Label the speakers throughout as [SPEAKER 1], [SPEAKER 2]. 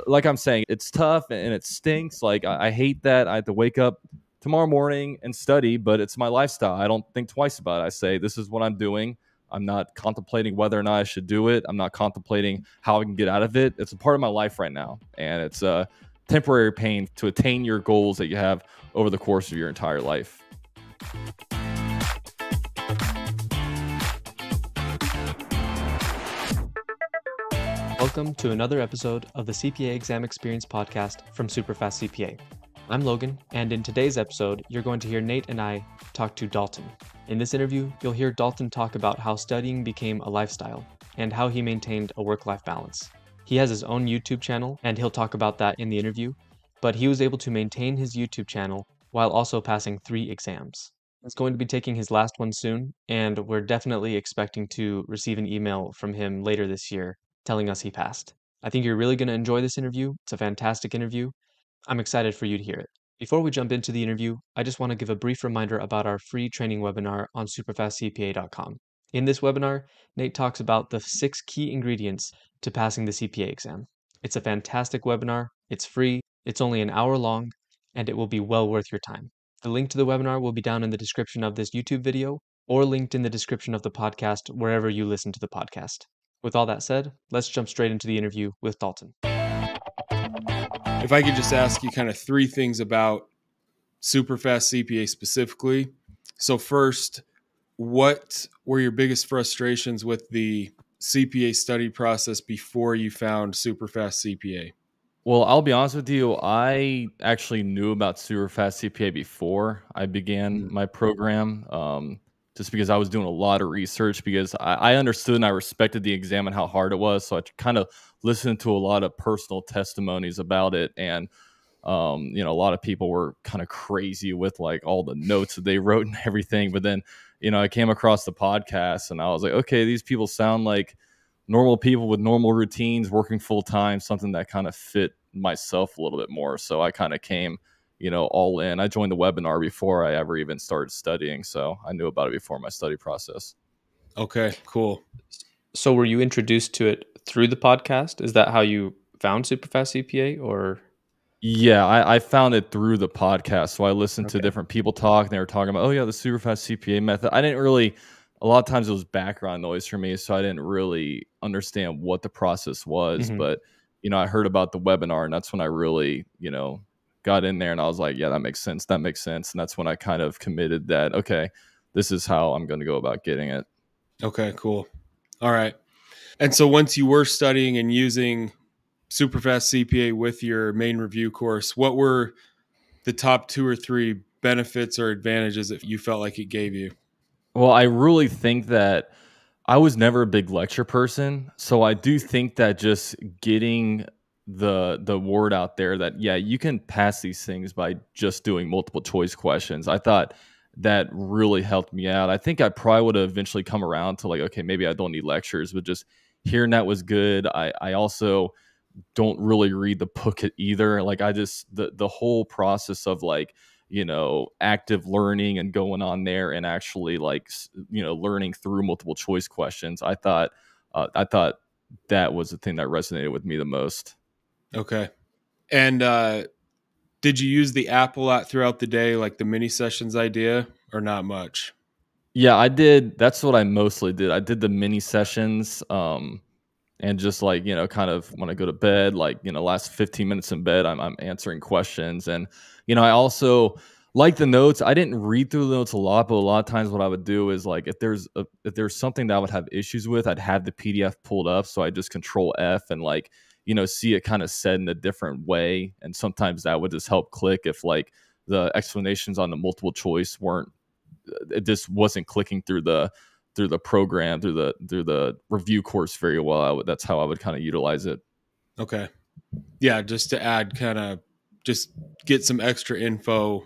[SPEAKER 1] like I'm saying, it's tough and it stinks. Like I hate that I have to wake up tomorrow morning and study, but it's my lifestyle. I don't think twice about it. I say, this is what I'm doing. I'm not contemplating whether or not I should do it. I'm not contemplating how I can get out of it. It's a part of my life right now. And it's a temporary pain to attain your goals that you have over the course of your entire life.
[SPEAKER 2] Welcome to another episode of the CPA Exam Experience podcast from SuperfastCPA. I'm Logan, and in today's episode, you're going to hear Nate and I talk to Dalton. In this interview, you'll hear Dalton talk about how studying became a lifestyle and how he maintained a work-life balance. He has his own YouTube channel, and he'll talk about that in the interview, but he was able to maintain his YouTube channel while also passing 3 exams. He's going to be taking his last one soon, and we're definitely expecting to receive an email from him later this year telling us he passed. I think you're really going to enjoy this interview. It's a fantastic interview. I'm excited for you to hear it. Before we jump into the interview, I just want to give a brief reminder about our free training webinar on SuperfastCPA.com. In this webinar, Nate talks about the 6 key ingredients to passing the CPA exam. It's a fantastic webinar. It's free. It's only an hour long, and it will be well worth your time. The link to the webinar will be down in the description of this YouTube video or linked in the description of the podcast wherever you listen to the podcast. With all that said, let's jump straight into the interview with Dalton.
[SPEAKER 3] If I could just ask you kind of 3 things about Superfast CPA specifically. So first, what were your biggest frustrations with the CPA study process before you found Superfast CPA?
[SPEAKER 1] Well, I'll be honest with you. I actually knew about SuperFast CPA before I began my program, just because I was doing a lot of research because I understood and I respected the exam and how hard it was. So I kind of listened to a lot of personal testimonies about it. And, a lot of people were kind of crazy with like all the notes that they wrote and everything. But then, I came across the podcast and I was like, okay, these people sound like normal people with normal routines, working full time, something that kind of fit myself a little bit more. So I kind of came, all in. I joined the webinar before I ever even started studying. So I knew about it before my study process.
[SPEAKER 3] Okay, cool.
[SPEAKER 2] So were you introduced to it through the podcast? Is that how you found Superfast CPA or?
[SPEAKER 1] Yeah, I found it through the podcast. So I listened to different people talk and they were talking about, oh yeah, the Superfast CPA method. I didn't really, a lot of times it was background noise for me. So I didn't really understand what the process was, but I heard about the webinar and that's when I really, got in there and I was like, yeah, that makes sense. That makes sense. And that's when I kind of committed that, okay, this is how I'm going to go about getting it.
[SPEAKER 3] Okay, cool. All right. And so once you were studying and using Superfast CPA with your main review course, what were the top 2 or 3 benefits or advantages that you felt like it gave you?
[SPEAKER 1] Well, I really think that I was never a big lecture person. So I do think that just getting the word out there that, yeah, you can pass these things by just doing multiple choice questions. I thought that really helped me out. I think I probably would have eventually come around to like, okay, maybe I don't need lectures, but just hearing that was good. I also don't really read the book either. Like I just, the whole process of like, active learning and going on there and actually like, learning through multiple choice questions. I thought that was the thing that resonated with me the most.
[SPEAKER 3] Okay. And did you use the app a lot throughout the day, like the mini sessions idea, or not much?
[SPEAKER 1] Yeah, I did. That's what I mostly did. I did the mini sessions, and just like, kind of when I go to bed, like, last 15 minutes in bed, I'm answering questions. And, I also like the notes. I didn't read through the notes a lot, but a lot of times what I would do is like, if there's something that I would have issues with, I'd have the PDF pulled up. So I just control F and like, see it kind of said in a different way. And sometimes that would just help click if like the explanations on the multiple choice it just wasn't clicking through the program, through the review course very well. That's how I would kind of utilize it.
[SPEAKER 3] Okay. Yeah, just to add just get some extra info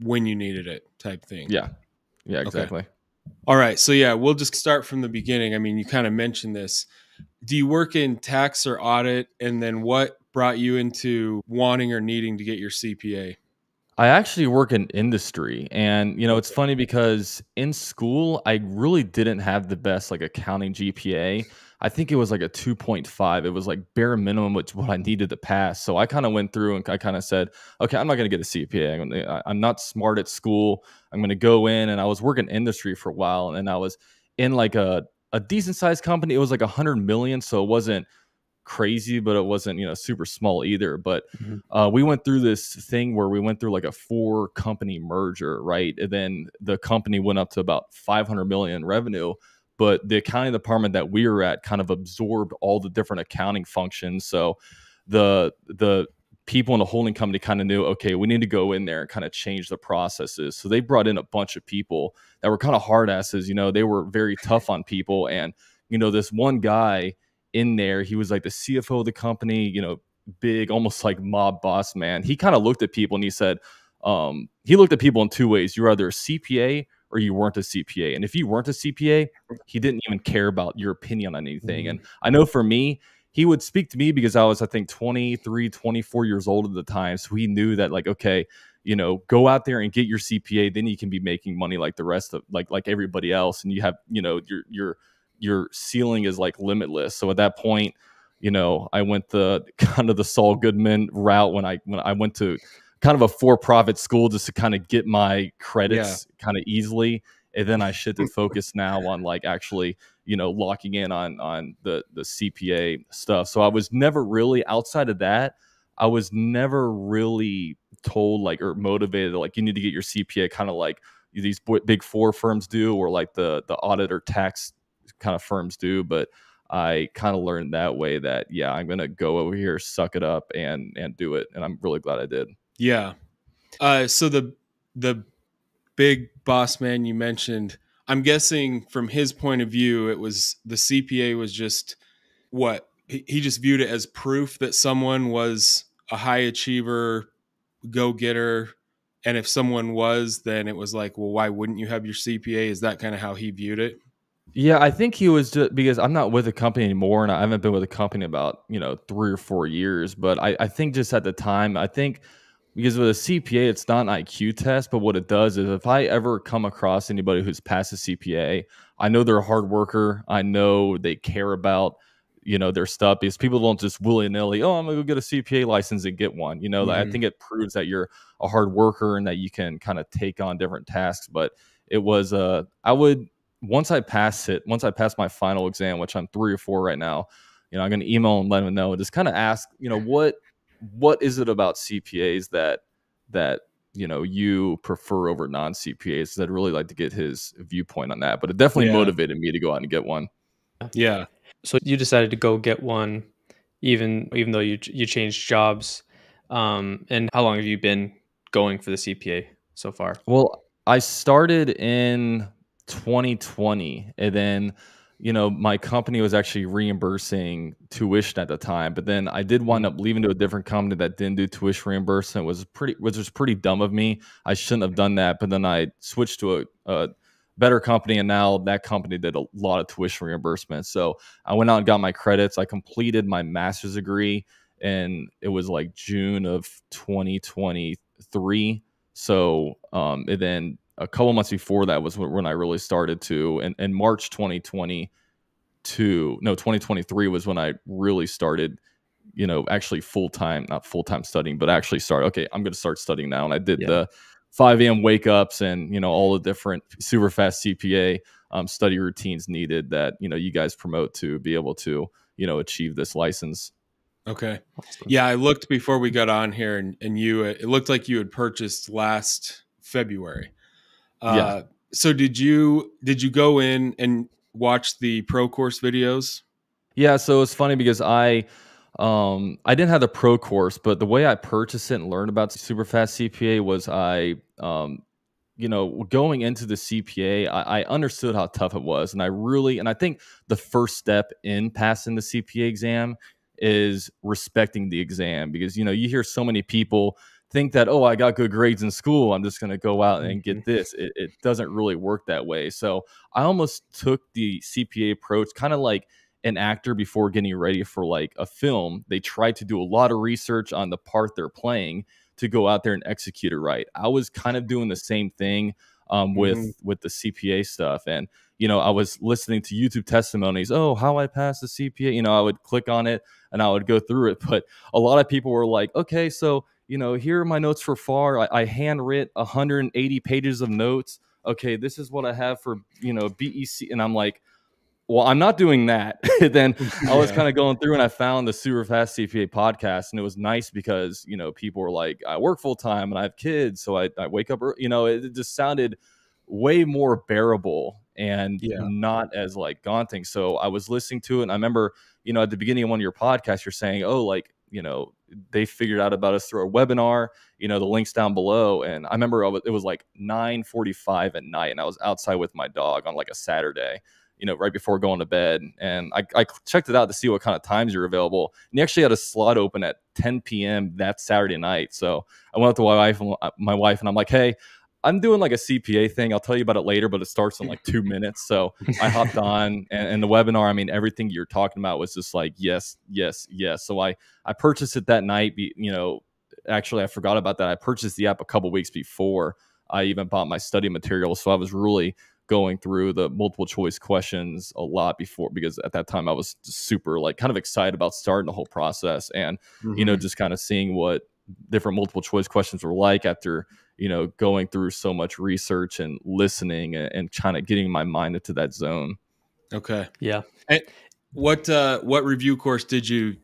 [SPEAKER 3] when you needed it type thing.
[SPEAKER 1] Yeah, exactly.
[SPEAKER 3] Okay. All right. So yeah, we'll just start from the beginning. I mean, you kind of mentioned this. Do you work in tax or audit? And then what brought you into wanting or needing to get your CPA?
[SPEAKER 1] I actually work in industry, and it's funny because in school I really didn't have the best like accounting GPA. I think it was like a 2.5. It was like bare minimum, which what I needed to pass. So I kind of went through and I kind of said, okay, I'm not going to get a CPA. I'm not smart at school. I'm going to go in, and I was working industry for a while, and I was in like a decent sized company. It was like 100 million. So it wasn't crazy, but it wasn't, super small either. But we went through this thing where we went through like a 4 company merger, right? And then the company went up to about 500 million revenue, but the accounting department that we were at kind of absorbed all the different accounting functions. So the people in the holding company kind of knew, okay, we need to go in there and kind of change the processes. So they brought in a bunch of people that were kind of hard asses. They were very tough on people. And, this one guy in there, he was like the CFO of the company, big, almost like mob boss man. He kind of looked at people and he said, he looked at people in 2 ways. You're either a CPA or you weren't a CPA. And if you weren't a CPA, he didn't even care about your opinion on anything. And I know for me, he would speak to me because I was, I think, 23, 24 years old at the time. So he knew that, like, okay, go out there and get your CPA. Then you can be making money like the rest of like everybody else. And you have, your ceiling is like limitless. So at that point, I went the kind of the Saul Goodman route when I went to kind of a for-profit school just to kind of get my credits kind of easily. And then I shifted focus now on like actually, locking in on the CPA stuff. So I was never really, outside of that, I was never really told like, or motivated, like, you need to get your CPA kind of like these big 4 firms do, or like the audit or tax kind of firms do. But I kind of learned that way that, I'm going to go over here, suck it up and do it. And I'm really glad I did.
[SPEAKER 3] Yeah. So the big boss man you mentioned, I'm guessing from his point of view, it was the CPA was just what he just viewed it as proof that someone was a high achiever, go-getter. And if someone was, then it was like, well, why wouldn't you have your CPA? Is that kind of how he viewed it?
[SPEAKER 1] Yeah, I think he was just because I'm not with the company anymore, and I haven't been with the company about 3 or 4 years. But I think just at the time, I think because with a CPA, it's not an IQ test, but what it does is if I ever come across anybody who's passed a CPA, I know they're a hard worker. I know they care about their stuff, because people don't just willy nilly, oh, I'm gonna go get a CPA license and get one. I think it proves that you're a hard worker and that you can kind of take on different tasks. But it was once I passed my final exam, which I'm 3 or 4 right now, I'm going to email and let them know and just kind of ask, what is it about CPAs that you prefer over non-CPAs? I'd really like to get his viewpoint on that. But it definitely motivated me to go out and get one.
[SPEAKER 3] Yeah.
[SPEAKER 2] So you decided to go get one, even though you changed jobs. And how long have you been going for the CPA so far?
[SPEAKER 1] Well, I started in 2020, and then my company was actually reimbursing tuition at the time, but then I did wind up leaving to a different company that didn't do tuition reimbursement. Which was pretty dumb of me. I shouldn't have done that. But then I switched to a better company, and now that company did a lot of tuition reimbursement. So I went out and got my credits. I completed my master's degree, and it was like June of 2023. So and then a couple months before that was when I really started to, and March 2023 was when I really started, actually not full-time studying, but actually started, okay, I'm going to start studying now. And I did the 5 a.m. wake ups and, all the different super fast CPA study routines needed that, you guys promote to be able to, achieve this license.
[SPEAKER 3] Okay. Awesome. Yeah. I looked before we got on here and it looked like you had purchased last February. So did you go in and watch the pro course videos?
[SPEAKER 1] Yeah. So it's funny because I didn't have the pro course, but the way I purchased it and learned about the super fast CPA was going into the CPA, I understood how tough it was. And I think the first step in passing the CPA exam is respecting the exam, because, you hear so many people think that, oh, I got good grades in school, I'm just going to go out and get this. It doesn't really work that way. So I almost took the CPA approach kind of like an actor before getting ready for like a film. They try to do a lot of research on the part they're playing to go out there and execute it right. I was kind of doing the same thing with the CPA stuff. And, I was listening to YouTube testimonies. Oh, how I passed the CPA. I would click on it and I would go through it. But a lot of people were like, okay, so, here are my notes for FAR. I handwrit 180 pages of notes. Okay, this is what I have for, BEC. And I'm like, well, I'm not doing that. Then I was kind of going through and I found the Super Fast CPA podcast, and it was nice because, people were like, I work full time and I have kids. So I wake up early. It just sounded way more bearable and not as like daunting. So I was listening to it. And I remember, at the beginning of one of your podcasts, you're saying, oh, like, they figured out about us through a webinar, the link's down below. And I remember it was like 9:45 at night and I was outside with my dog on like a Saturday, right before going to bed. And I checked it out to see what kind of times you're available. And you actually had a slot open at 10 p.m. that Saturday night. So I went up to my wife and I'm like, hey, I'm doing like a CPA thing. I'll tell you about it later, but it starts in like 2 minutes. So I hopped on and the webinar, I mean, everything you're talking about was just like, yes, yes, yes. So I purchased it that night. Actually, I forgot about that. I purchased the app a couple weeks before I even bought my study material. So I was really going through the multiple choice questions a lot before, because at that time I was super like kind of excited about starting the whole process and, just kind of seeing what different multiple choice questions were like after, going through so much research and listening and kind of getting my mind into that zone.
[SPEAKER 3] Okay.
[SPEAKER 2] Yeah.
[SPEAKER 3] And what review course did you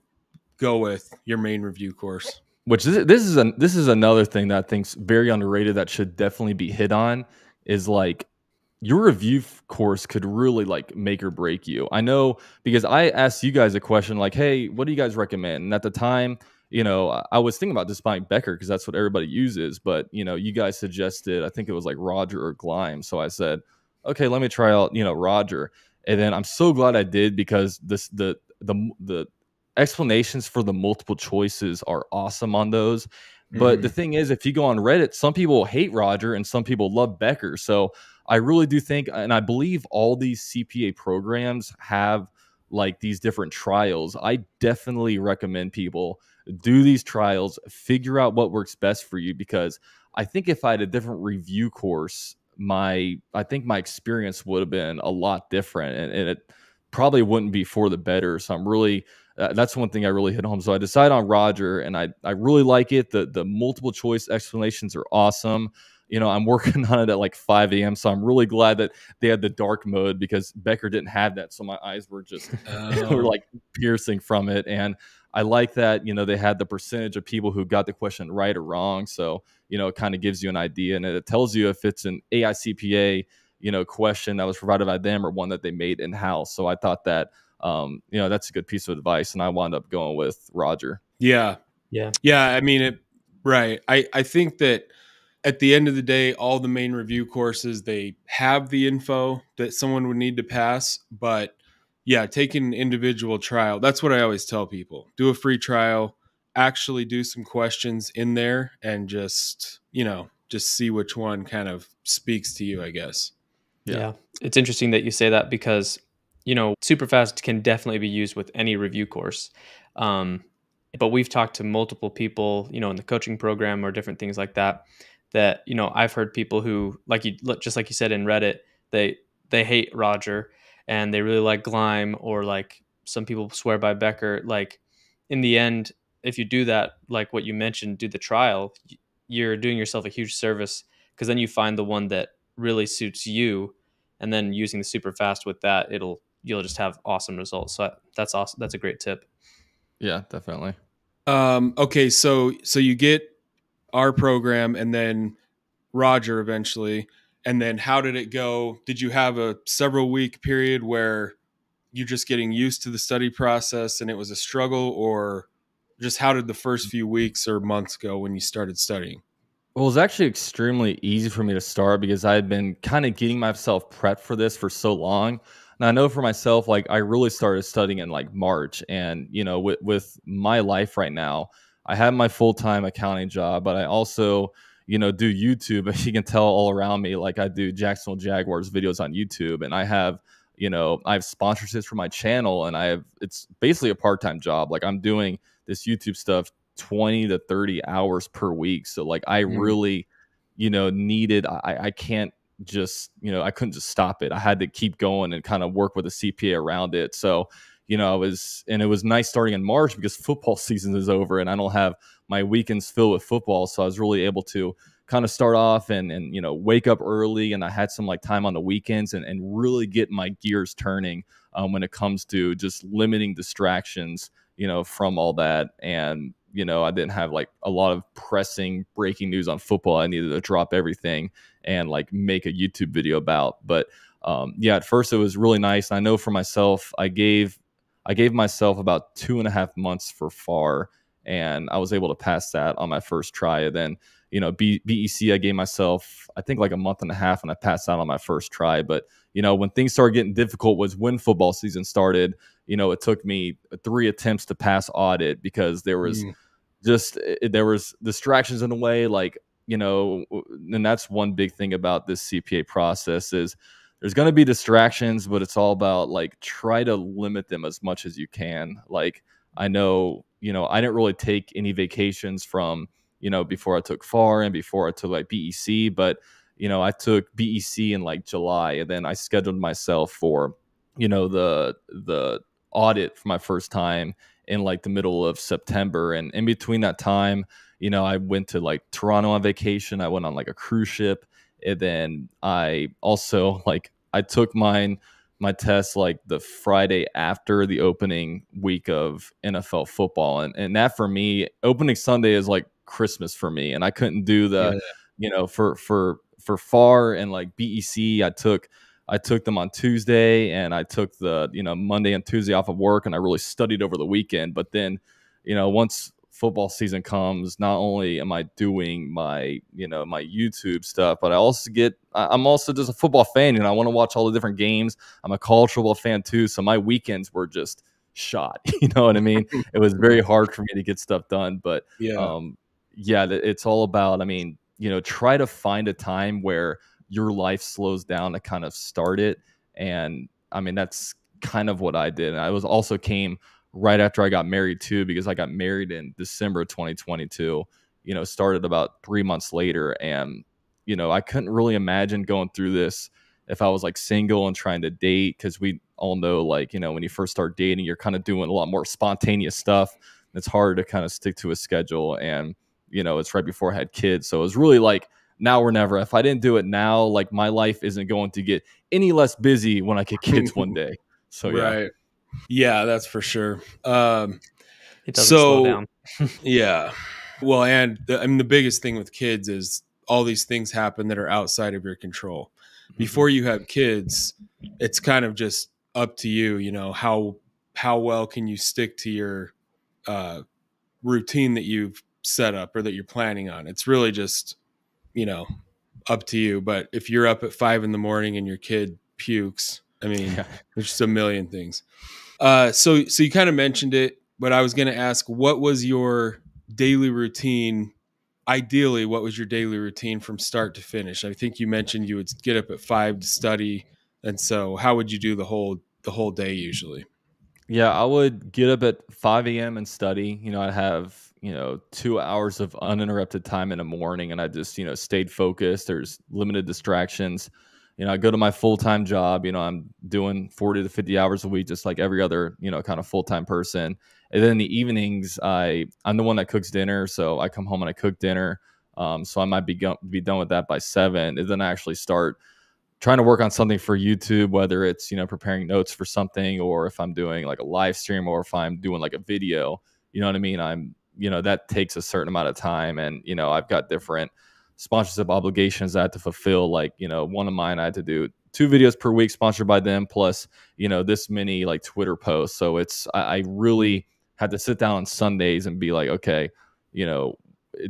[SPEAKER 3] go with, your main review course?
[SPEAKER 1] Which this is another thing that I think's very underrated that should definitely be hit on, is like your review course could really like make or break you. I know because I asked you guys a question like, hey, what do you guys recommend? And at the time, I was thinking about just buying Becker because that's what everybody uses. But, you guys suggested, I think it was like Roger or Gleim. So I said, okay, let me try out, Roger. And then I'm so glad I did, because the explanations for the multiple choices are awesome on those. But the thing is, if you go on Reddit, some people hate Roger and some people love Becker. So I really do think, and I believe all these CPA programs have like these different trials. I definitely recommend people do these trials, figure out what works best for you, because I think if I had a different review course, I think my experience would have been a lot different, and it probably wouldn't be for the better. So I'm really, that's one thing I really hit home. So I decided on Roger, and I really like it. The multiple choice explanations are awesome. I'm working on it at like 5 a.m. So I'm really glad that they had the dark mode, because Becker didn't have that. So my eyes were just were like piercing from it. And I like that, they had the percentage of people who got the question right or wrong. So, it kind of gives you an idea, and it tells you if it's an AICPA, question that was provided by them or one that they made in-house. So I thought that, that's a good piece of advice. And I wound up going with Roger.
[SPEAKER 3] Yeah.
[SPEAKER 2] Yeah.
[SPEAKER 3] Yeah. I mean, right. I think that at the end of the day, all the main review courses, they have the info that someone would need to pass. But yeah, take an individual trial. That's what I always tell people. Do a free trial, actually do some questions in there, and just see which one kind of speaks to you, I guess.
[SPEAKER 2] Yeah. It's interesting that you say that, because, Superfast can definitely be used with any review course. But we've talked to multiple people, in the coaching program or different things like that, I've heard people who, just like you said in Reddit, they hate Roger and they really like Gleim, or like some people swear by Becker. Like, in the end, if you do that, like what you mentioned, do the trial, you're doing yourself a huge service, because then you find the one that really suits you, and then using the super fast with that, you'll just have awesome results. So that's awesome. That's a great tip.
[SPEAKER 1] Yeah, definitely.
[SPEAKER 3] Okay. So you get our program and then Roger eventually. And then how did it go? Did you have a several week period where you're just getting used to the study process and it was a struggle, or just how did the first few weeks or months go when you started studying?
[SPEAKER 1] Well, it was actually extremely easy for me to start, because I had been kind of getting myself prepped for this for so long. And I know for myself, like I really started studying in like March, and with my life right now, I have my full-time accounting job, but I also, do YouTube. As you can tell all around me, like I do Jacksonville Jaguars videos on YouTube, and I have sponsorships for my channel, and it's basically a part-time job. Like I'm doing this YouTube stuff 20 to 30 hours per week. So like I really, needed, I can't just, I couldn't just stop it. I had to keep going and kind of work with a CPA around it. So, it was nice starting in March because football season is over and I don't have my weekends filled with football. So I was really able to kind of start off and wake up early, and I had some like time on the weekends and really get my gears turning when it comes to just limiting distractions, from all that. And, I didn't have like a lot of pressing breaking news on football I needed to drop everything and like make a YouTube video about. But yeah, at first it was really nice. I know for myself, I gave myself about 2.5 months for FAR, and I was able to pass that on my first try. And then, BEC, I gave myself, I think, like a month and a half, and I passed out on my first try. But, when things started getting difficult was when football season started. It took me 3 attempts to pass audit because there was there was distractions in the way, like, and that's one big thing about this CPA process is there's going to be distractions, but it's all about like try to limit them as much as you can. Like, I know, I didn't really take any vacations from, before I took FAR and before I took like BEC, but, I took BEC in like July, and then I scheduled myself for, the audit for my first time in like the middle of September. And in between that time, I went to like Toronto on vacation. I went on like a cruise ship. And then I also I took my test like the Friday after the opening week of NFL football. And that for me, opening Sunday is like Christmas for me. And I couldn't do the, for FAR and like BEC, I took them on Tuesday, and I took the, Monday and Tuesday off of work, and I really studied over the weekend. But then, once football season comes, not only am I doing my, my YouTube stuff, but I'm also just a football fan, and I want to watch all the different games. I'm a college football fan too. So my weekends were just shot. You know what I mean? It was very hard for me to get stuff done, but it's all about, try to find a time where your life slows down to kind of start it. And that's kind of what I did. And I came right after I got married too, because I got married in December 2022, started about 3 months later. And, I couldn't really imagine going through this if I was like single and trying to date. Cause we all know, like, when you first start dating, you're kind of doing a lot more spontaneous stuff. It's hard to kind of stick to a schedule. And, it's right before I had kids. So it was really like, now or never. If I didn't do it now, like my life isn't going to get any less busy when I get kids one day. So
[SPEAKER 3] right. Yeah, that's for sure.
[SPEAKER 2] It doesn't slow down.
[SPEAKER 3] Yeah. Well, and the biggest thing with kids is all these things happen that are outside of your control. Before you have kids, it's kind of just up to you, how well can you stick to your routine that you've set up or that you're planning on. It's really just, up to you. But if you're up at 5 a.m. and your kid pukes, there's just a million things. So you kind of mentioned it, but I was going to ask, what was your daily routine? Ideally, what was your daily routine from start to finish? I think you mentioned you would get up at 5 to study. And so how would you do the whole day usually?
[SPEAKER 1] Yeah, I would get up at 5 a.m. and study. I'd have, 2 hours of uninterrupted time in the morning, and I just, stayed focused. There's limited distractions. I go to my full-time job. I'm doing 40 to 50 hours a week, just like every other, kind of full-time person. And then in the evenings, I'm the one that cooks dinner. So I come home and I cook dinner. So I might be done with that by 7. And then I actually start trying to work on something for YouTube, whether it's, preparing notes for something, or if I'm doing like a live stream, or if I'm doing like a video, you know what I mean? That takes a certain amount of time. And, I've got different sponsorship obligations I have to fulfill. Like, one of mine, I had to do 2 videos per week sponsored by them, plus, this many like Twitter posts. So I really had to sit down on Sundays and be like, okay,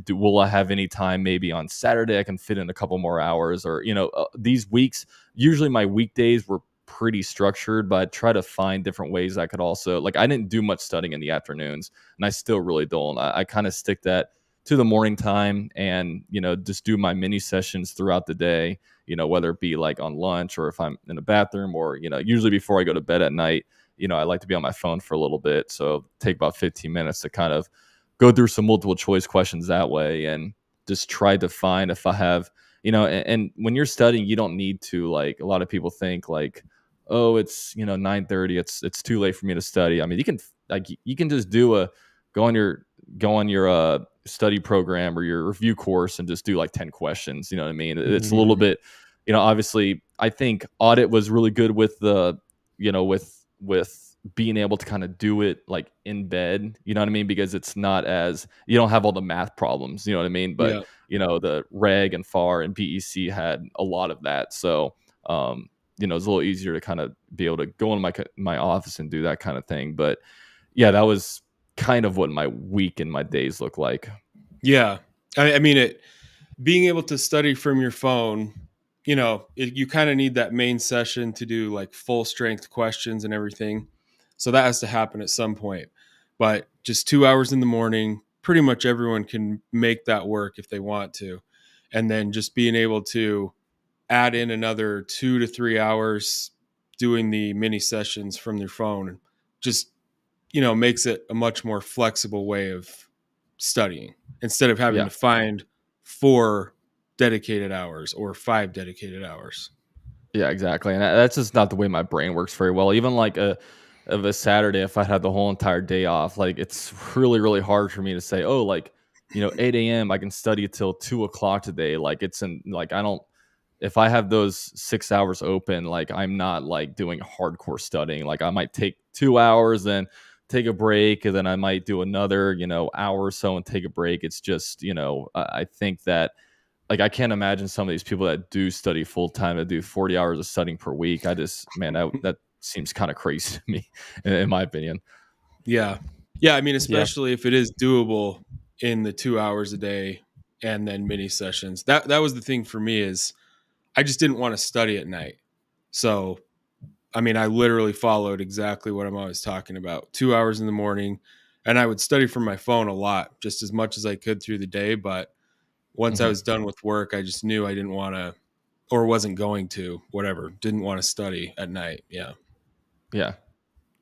[SPEAKER 1] will I have any time maybe on Saturday I can fit in a couple more hours, or, these weeks, usually my weekdays were pretty structured, but I try to find different ways I could also, like, I didn't do much studying in the afternoons, and I still really don't. I kind of stick that to the morning time, and, just do my mini sessions throughout the day, whether it be like on lunch, or if I'm in the bathroom, or, usually before I go to bed at night, I like to be on my phone for a little bit. So take about 15 minutes to kind of go through some multiple choice questions that way, and just try to find, if I have and when you're studying, you don't need to, like, a lot of people think like, oh, it's 9:30, it's too late for me to study. I mean, you can just go on your study program or your review course and just do like 10 questions. You know what I mean? It's a little bit, obviously I think audit was really good with the, with being able to kind of do it like in bed, you know what I mean? Because it's not as, you don't have all the math problems, you know what I mean? But,
[SPEAKER 3] Yeah.
[SPEAKER 1] the reg and FAR and BEC had a lot of that. So, it's a little easier to kind of be able to go in my office and do that kind of thing. But yeah, that was kind of what my week and my days look like.
[SPEAKER 3] Yeah. I mean, being able to study from your phone, you kind of need that main session to do like full strength questions and everything. So that has to happen at some point. But just 2 hours in the morning, pretty much everyone can make that work if they want to. And then just being able to add in another 2 to 3 hours doing the mini sessions from their phone just, makes it a much more flexible way of studying instead of having
[SPEAKER 1] Yeah.
[SPEAKER 3] to find 4 dedicated hours or 5 dedicated hours.
[SPEAKER 1] Yeah, exactly. And that's just not the way my brain works very well. Even like of a Saturday, if I had the whole entire day off, like it's really, really hard for me to say, oh, like, 8 a.m. I can study till 2 o'clock today. Like I don't, if I have those 6 hours open, like I'm not like doing hardcore studying. Like I might take 2 hours and take a break, and then I might do another, hour or so and take a break. It's just, I think that, like, I can't imagine some of these people that do study full time, that do 40 hours of studying per week. Man, that seems kind of crazy to me, in my opinion.
[SPEAKER 3] Yeah. Yeah. I mean, especially if it is doable in the 2 hours a day and then mini sessions. That was the thing for me, is I just didn't want to study at night. So, I mean, I literally followed exactly what I'm always talking about. 2 hours in the morning, and I would study from my phone a lot, just as much as I could through the day. But once I was done with work, I just knew I didn't want to, or wasn't going to, whatever, didn't want to study at night. Yeah.
[SPEAKER 1] Yeah.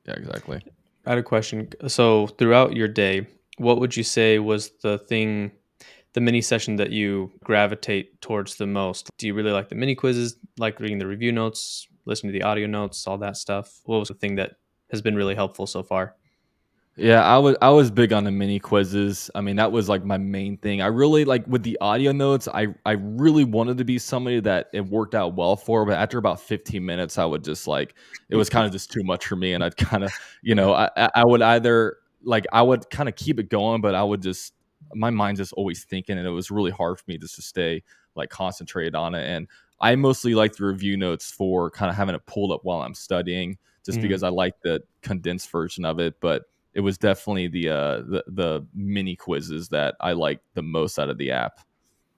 [SPEAKER 1] Yeah, exactly.
[SPEAKER 2] I had a question. So throughout your day, what would you say was the mini session that you gravitate towards the most? Do you really like the mini quizzes, like reading the review notes, listening to the audio notes, all that stuff? What was the thing that has been really helpful so far?
[SPEAKER 1] Yeah, I was big on the mini quizzes. I mean, that was like my main thing. I really like with the audio notes. I really wanted to be somebody that it worked out well for, but after about 15 minutes, I would just like, it was kind of just too much for me, and I'd kind of, I would either like, I would kind of keep it going, but I would just, my mind's just always thinking, and it was really hard for me just to stay like concentrated on it. And I mostly like the review notes for kind of having it pulled up while I'm studying, just because I like the condensed version of it. But it was definitely the mini quizzes that I liked the most out of the app.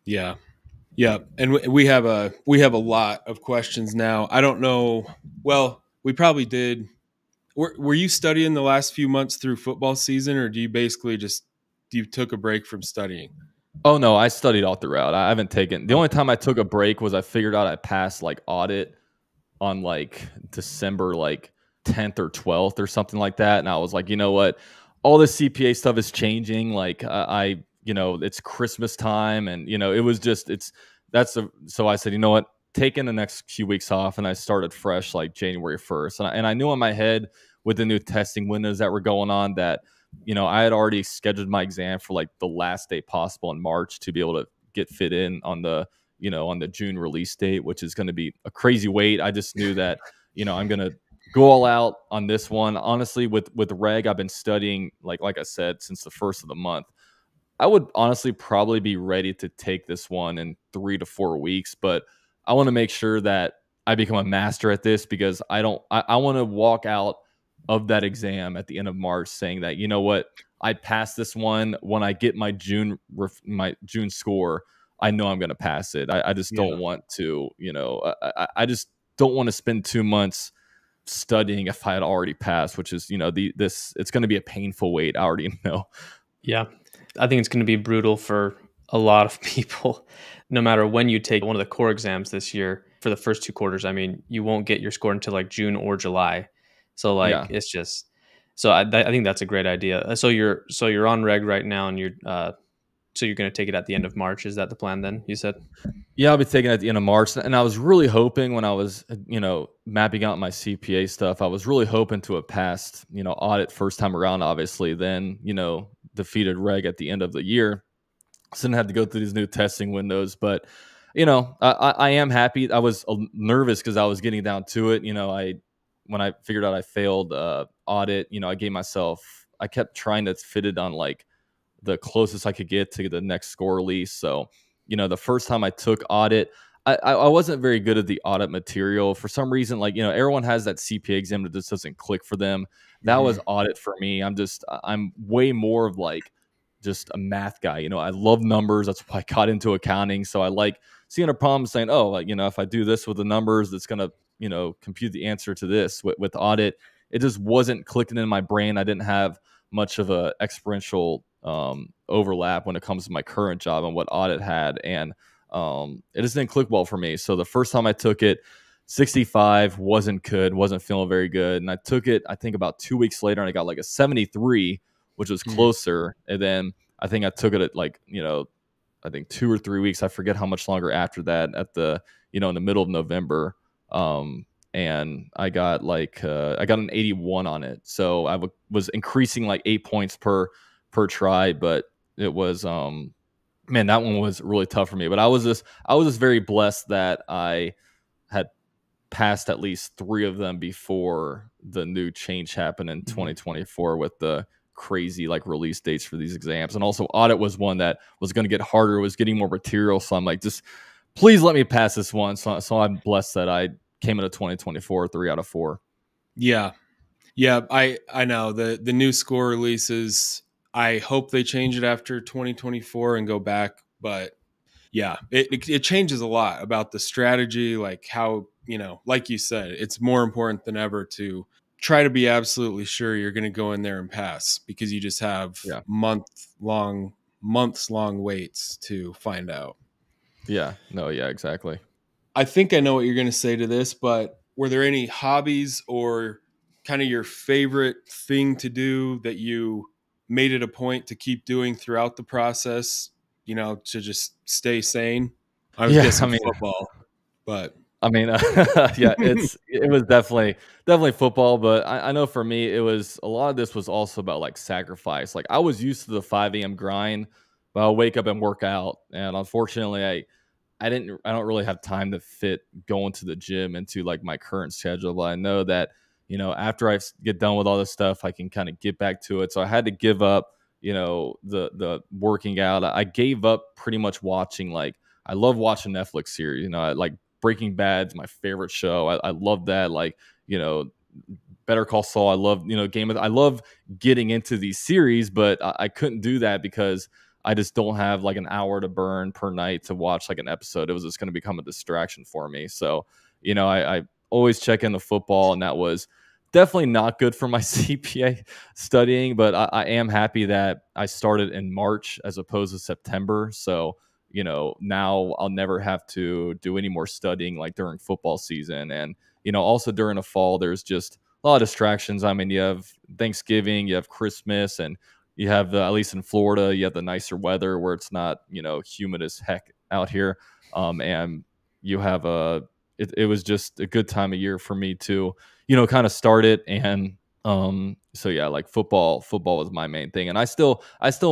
[SPEAKER 3] Yeah. Yeah. And we have a lot of questions now. I don't know. Well, we probably did. Were you studying the last few months through football season, or do you basically you took a break from studying?
[SPEAKER 1] Oh no, I studied all throughout. I haven't taken, the only time I took a break was I figured out I passed like audit on like December like 10th or 12th or something like that. And I was like, you know what? All this CPA stuff is changing. Like it's Christmas time, and it was just, so I said, you know what? Taking the next few weeks off, and I started fresh like January 1st. And I knew in my head with the new testing windows that were going on that, I had already scheduled my exam for like the last day possible in March to be able to get fit in on the June release date, which is going to be a crazy wait. I just knew that, I'm going to go all out on this one. Honestly, with reg, I've been studying, like I said, since the first of the month. I would honestly probably be ready to take this one in 3 to 4 weeks, but I want to make sure that I become a master at this, because I want to walk out of that exam at the end of March saying that, you know what, I passed this one. When I get my June score, I know I'm going to pass it. I just don't want to, I just don't want to spend 2 months studying if I had already passed, which is, it's going to be a painful wait. I already know.
[SPEAKER 2] Yeah. I think it's going to be brutal for a lot of people, no matter when you take one of the core exams this year for the first 2 quarters. I mean, you won't get your score until like June or July. So like, it's just, so I think that's a great idea. So you're on reg right now, and you're So you're going to take it at the end of March. Is that the plan then, you said?
[SPEAKER 1] Yeah, I'll be taking it at the end of March. And I was really hoping when I was, mapping out my CPA stuff, I was really hoping to have passed, audit first time around, obviously, then, defeated reg at the end of the year. So didn't have to go through these new testing windows. But, I am happy. I was nervous because I was getting down to it. When I figured out I failed audit, I kept trying to fit it on like the closest I could get to the next score release. So, the first time I took audit, I wasn't very good at the audit material. For some reason, like, everyone has that CPA exam that just doesn't click for them. That was audit for me. I'm way more of like just a math guy. I love numbers. That's why I got into accounting. So I like seeing a problem saying, oh, like, if I do this with the numbers, that's going to, compute the answer to this. With audit, it just wasn't clicking in my brain. I didn't have much of a experiential overlap when it comes to my current job and what audit had, and it just didn't click well for me. So the first time I took it, 65 wasn't feeling very good, and I took it I think about 2 weeks later, and I got like a 73, which was closer. And then I think I took it at like, I think 2 or 3 weeks, I forget how much longer after that, at the in the middle of November, and I got an 81 on it. So I was increasing like 8 points per try, but it was man, that one was really tough for me. But I was just very blessed that I had passed at least 3 of them before the new change happened in 2024 with the crazy like release dates for these exams. And also audit was one that was going to get harder, it was getting more material. So I'm like, just please let me pass this one. So I'm blessed that I came into 2024 3 out of 4.
[SPEAKER 3] Yeah. I know the new score releases. I hope they change it after 2024 and go back. But yeah, it changes a lot about the strategy, like how, like you said, it's more important than ever to try to be absolutely sure you're going to go in there and pass, because you just have months long waits to find out.
[SPEAKER 1] Yeah, no, yeah, exactly.
[SPEAKER 3] I think I know what you're going to say to this, but were there any hobbies or kind of your favorite thing to do that you made it a point to keep doing throughout the process, to just stay sane? I was guessing football, but
[SPEAKER 1] yeah, it was definitely football. But I know for me, it was a lot of this was also about like sacrifice. Like I was used to the 5 a.m. grind, but I'll wake up and work out. And unfortunately, I don't really have time to fit going to the gym into like my current schedule. But I know that, after I get done with all this stuff, I can kind of get back to it. So I had to give up, the working out. I gave up pretty much watching, like, I love watching Netflix series. I like Breaking Bad's my favorite show. I love that. Like, Better Call Saul. I love, I love getting into these series, but I couldn't do that because I just don't have like an hour to burn per night to watch like an episode. It was just going to become a distraction for me. So, I always check in the football, and that was definitely not good for my CPA studying, but I am happy that I started in March as opposed to September. So, now I'll never have to do any more studying like during football season. And, also during the fall, there's just a lot of distractions. I mean, you have Thanksgiving, you have Christmas, and you have at least in Florida, you have the nicer weather where it's not, humid as heck out here. And you have it was just a good time of year for me to, kind of start it. And so yeah, like football was my main thing. And I still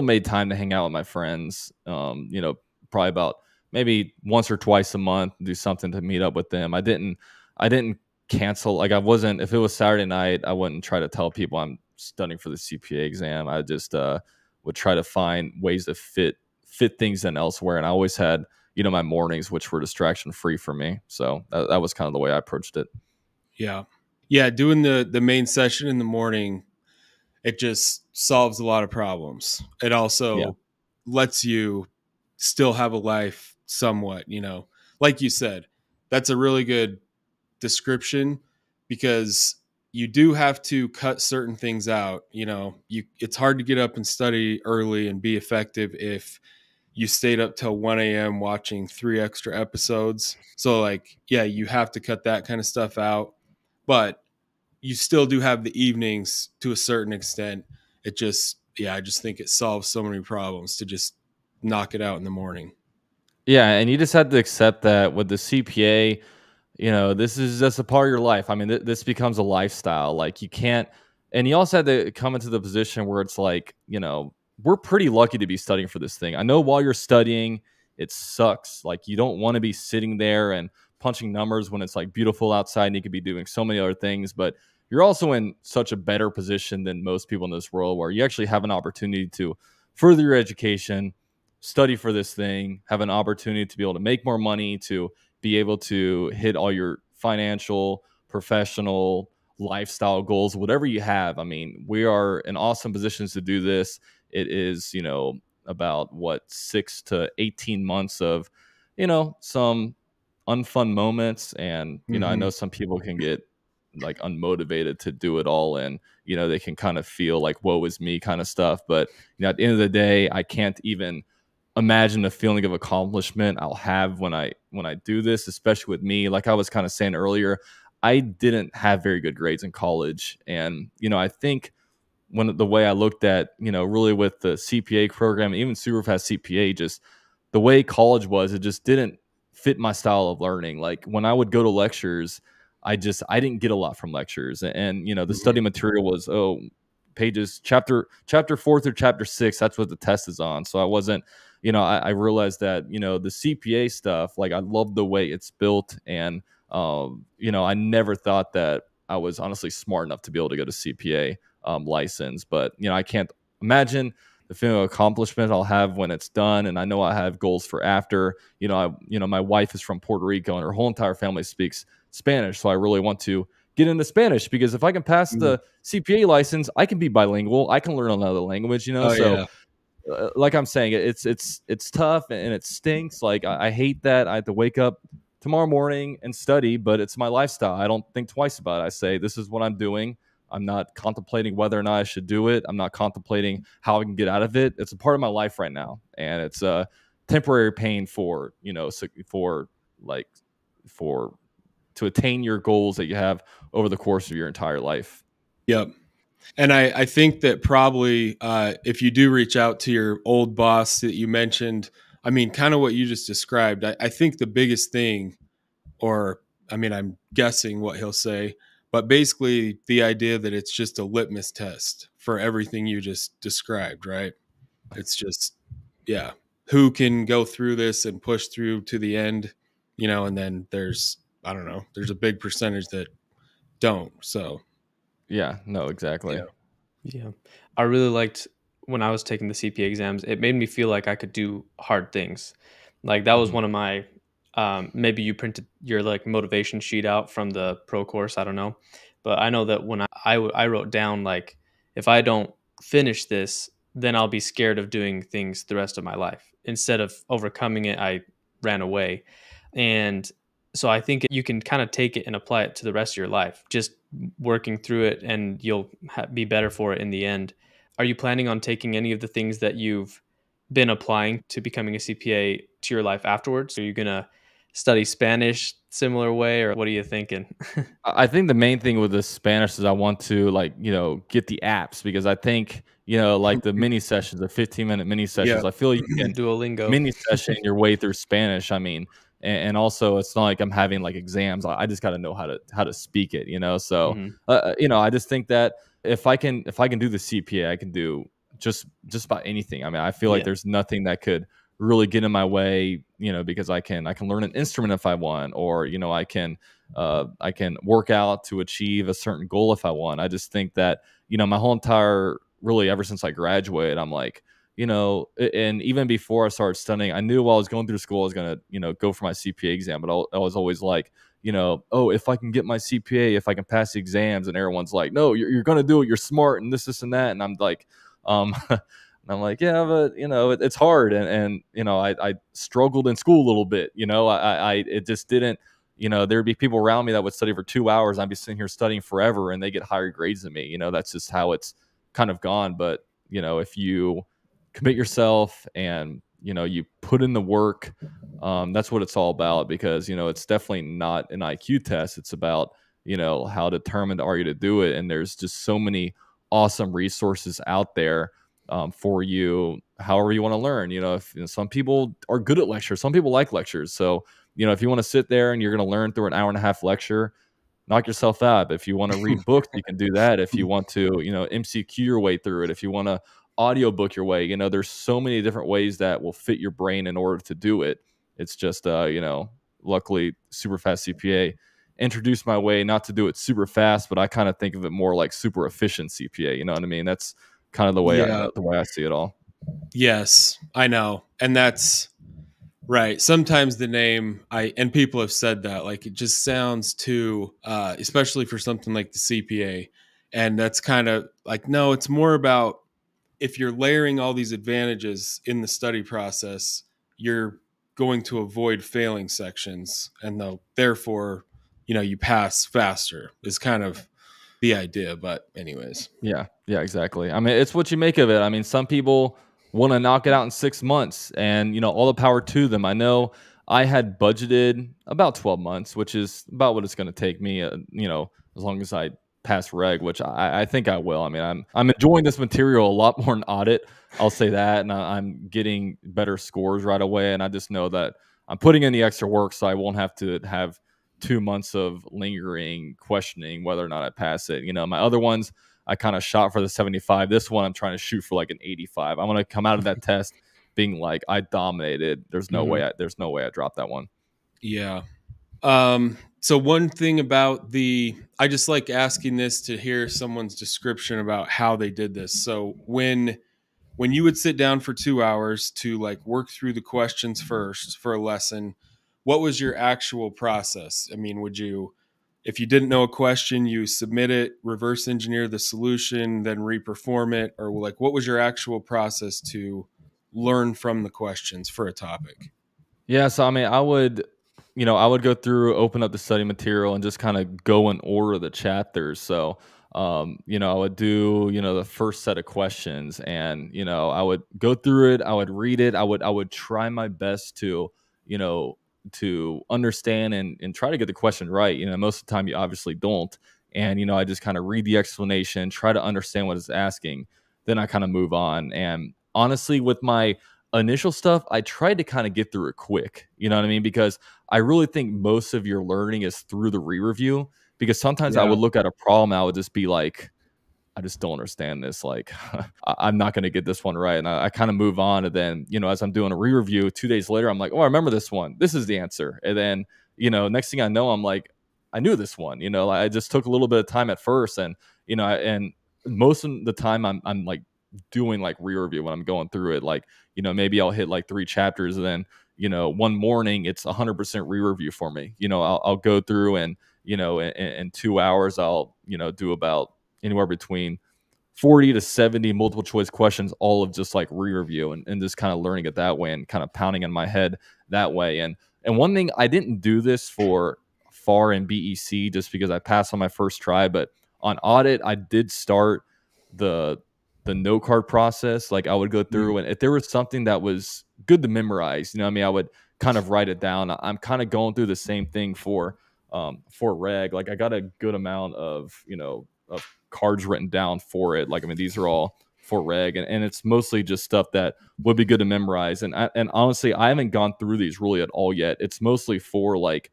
[SPEAKER 1] made time to hang out with my friends, probably about maybe once or twice a month, do something to meet up with them. I didn't cancel. Like I wasn't, if it was Saturday night, I wouldn't try to tell people I'm studying for the CPA exam. I just would try to find ways to fit things in elsewhere. And I always had, my mornings, which were distraction free for me. So that was kind of the way I approached it.
[SPEAKER 3] Yeah. Doing the main session in the morning, it just solves a lot of problems. It also lets you still have a life somewhat, like you said. That's a really good description, because you do have to cut certain things out. It's hard to get up and study early and be effective if you stayed up till 1 a.m. watching 3 extra episodes. So like, you have to cut that kind of stuff out, but you still do have the evenings to a certain extent. It just, I just think it solves so many problems to just knock it out in the morning.
[SPEAKER 1] Yeah, and you just had to accept that with the CPA, this is just a part of your life. I mean, this becomes a lifestyle. Like you can't, and you also had to come into the position where it's like, we're pretty lucky to be studying for this thing. I know while you're studying, it sucks. Like you don't want to be sitting there and punching numbers when it's like beautiful outside and you could be doing so many other things, but you're also in such a better position than most people in this world where you actually have an opportunity to further your education, study for this thing, have an opportunity to be able to make more money, to be able to hit all your financial, professional, lifestyle goals, whatever you have. I mean, we are in awesome positions to do this. It is, about what 6 to 18 months of, some unfun moments. And, I know some people can get like unmotivated to do it all. And, they can kind of feel like, woe is me kind of stuff. But, at the end of the day, I can't even imagine the feeling of accomplishment I'll have when I do this, especially with me. Like I was kind of saying earlier, I didn't have very good grades in college. And, I think when the way I looked at, really with the CPA program, even SuperfastCPA, CPA, just the way college was, it just didn't fit my style of learning. Like when I would go to lectures, I didn't get a lot from lectures. And, the study material was, pages, chapter 4 through chapter 6. That's what the test is on. So I wasn't, I realized that, the CPA stuff, like I love the way it's built. And, I never thought that I was honestly smart enough to be able to go to CPA license. But, I can't imagine the feeling of accomplishment I'll have when it's done. And I know I have goals for after. My wife is from Puerto Rico and her whole entire family speaks Spanish. So I really want to get into Spanish because if I can pass the CPA license, I can be bilingual. I can learn another language,
[SPEAKER 3] Oh,
[SPEAKER 1] so
[SPEAKER 3] yeah.
[SPEAKER 1] like I'm saying, it's tough and it stinks. Like I hate that I have to wake up tomorrow morning and study, but it's my lifestyle. I don't think twice about it. I say, this is what I'm doing. I'm not contemplating whether or not I should do it. I'm not contemplating how I can get out of it. It's a part of my life right now. And it's a temporary pain for, to attain your goals that you have over the course of your entire life.
[SPEAKER 3] Yep. And I think that probably if you do reach out to your old boss that you mentioned, I mean, kind of what you just described, I think the biggest thing, or I mean, I'm guessing what he'll say, but basically the idea that it's just a litmus test for everything you just described, right? It's just, yeah, who can go through this and push through to the end, and then there's, I don't know, there's a big percentage that don't. So,
[SPEAKER 1] yeah, no, exactly.
[SPEAKER 2] Yeah. I really liked when I was taking the CPA exams, it made me feel like I could do hard things. Like that was one of my, maybe you printed your like motivation sheet out from the pro course. I don't know. But I know that when I wrote down, like, if I don't finish this, then I'll be scared of doing things the rest of my life. Instead of overcoming it, I ran away. And so I think you can kind of take it and apply it to the rest of your life, just working through it, and you'll be better for it in the end. Are you planning on taking any of the things that you've been applying to becoming a CPA to your life afterwards? Are you going to study Spanish similar way, or what are you thinking?
[SPEAKER 1] I think the main thing with the Spanish is I want to get the apps, because I think, like the mini sessions, the 15-minute mini sessions,
[SPEAKER 3] Yeah.
[SPEAKER 1] I feel you can
[SPEAKER 2] Duolingo.
[SPEAKER 1] mini session your way through Spanish. I mean, and also it's not like I'm having like exams. I just got to know how to speak it, So, I just think that if I can do the CPA, I can do just about anything. I mean, I feel like there's nothing that could really get in my way, because I can learn an instrument if I want, or, I can work out to achieve a certain goal if I want. I just think that, my whole entire, really ever since I graduated, I'm like, and even before I started studying, I knew while I was going through school, I was going to, go for my CPA exam. But I was always like, oh, if I can get my CPA, if I can pass the exams, and everyone's like, no, you're going to do it. You're smart and this, and that. And I'm like, and I'm like, yeah, but it's hard. And I struggled in school a little bit, it just didn't, there'd be people around me that would study for 2 hours. I'd be sitting here studying forever and they get higher grades than me. That's just how it's kind of gone. But, if you commit yourself and, you put in the work, that's what it's all about, because, it's definitely not an IQ test. It's about, how determined are you to do it. And there's just so many awesome resources out there for you, however you want to learn. If some people are good at lectures, some people like lectures. So, if you want to sit there and you're going to learn through an hour and a half lecture, knock yourself out. If you want to read books, you can do that. If you want to, MCQ your way through it, if you want to audiobook your way, there's so many different ways that will fit your brain in order to do it. It's just, luckily Super Fast CPA introduced my way not to do it super fast, but I kind of think of it more like super efficient CPA. You know what I mean? That's kind of the way I see it all.
[SPEAKER 3] Yes, I know. And that's right. Sometimes the name and people have said that, like, it just sounds too, especially for something like the CPA. And that's kind of like, no, it's more about if you're layering all these advantages in the study process, you're going to avoid failing sections. And therefore, you pass faster is kind of the idea. But anyways.
[SPEAKER 1] Yeah, exactly. I mean, it's what you make of it. I mean, some people want to knock it out in 6 months, and all the power to them. I know I had budgeted about 12 months, which is about what it's going to take me. As long as I pass reg, which I think I will. I mean, I'm enjoying this material a lot more in audit. I'll say that, and I'm getting better scores right away. And I just know that I'm putting in the extra work, so I won't have to have 2 months of lingering questioning whether or not I pass it. My other ones, I kind of shot for the 75. This one, I'm trying to shoot for like an 85. I want to come out of that test being like, I dominated. There's no way. There's no way I dropped that one.
[SPEAKER 3] Yeah. So one thing about I just like asking this to hear someone's description about how they did this. So when you would sit down for 2 hours to like work through the questions first for a lesson, what was your actual process? I mean, if you didn't know a question, you submit it, reverse engineer the solution, then reperform it? Or like, what was your actual process to learn from the questions for a topic?
[SPEAKER 1] Yeah. So, I mean, I would go through, open up the study material and just kind of go in order the chapters. So, I would do, the first set of questions, and, I would go through it. I would read it. I would try my best to, to understand and try to get the question right. Most of the time you obviously don't. And, I just kind of read the explanation, try to understand what it's asking. Then I kind of move on. And honestly, with my initial stuff, I tried to kind of get through it quick. You know what I mean? Because I really think most of your learning is through the re-review. Because sometimes I would look at a problem, I would just be like, I just don't understand this. Like, I'm not going to get this one right. And I kind of move on. And then, as I'm doing a re-review 2 days later, I'm like, oh, I remember this one. This is the answer. And then, next thing I know, I'm like, I knew this one. I just took a little bit of time at first. And, and most of the time I'm like doing like re-review when I'm going through it. Like, maybe I'll hit like 3 chapters, and then, one morning it's 100% re-review for me. I'll go through and, in 2 hours, I'll, do about anywhere between 40 to 70 multiple choice questions, all of just like re-review and just kind of learning it that way and kind of pounding in my head that way. And one thing, I didn't do this for FAR and BEC just because I passed on my first try, but on audit, I did start the note card process. Like, I would go through, and if there was something that was good to memorize, I would kind of write it down. I'm kind of going through the same thing for reg. Like, I got a good amount of, of cards written down for it. Like, I mean, these are all for reg, and it's mostly just stuff that would be good to memorize. And honestly, I haven't gone through these really at all yet. It's mostly for like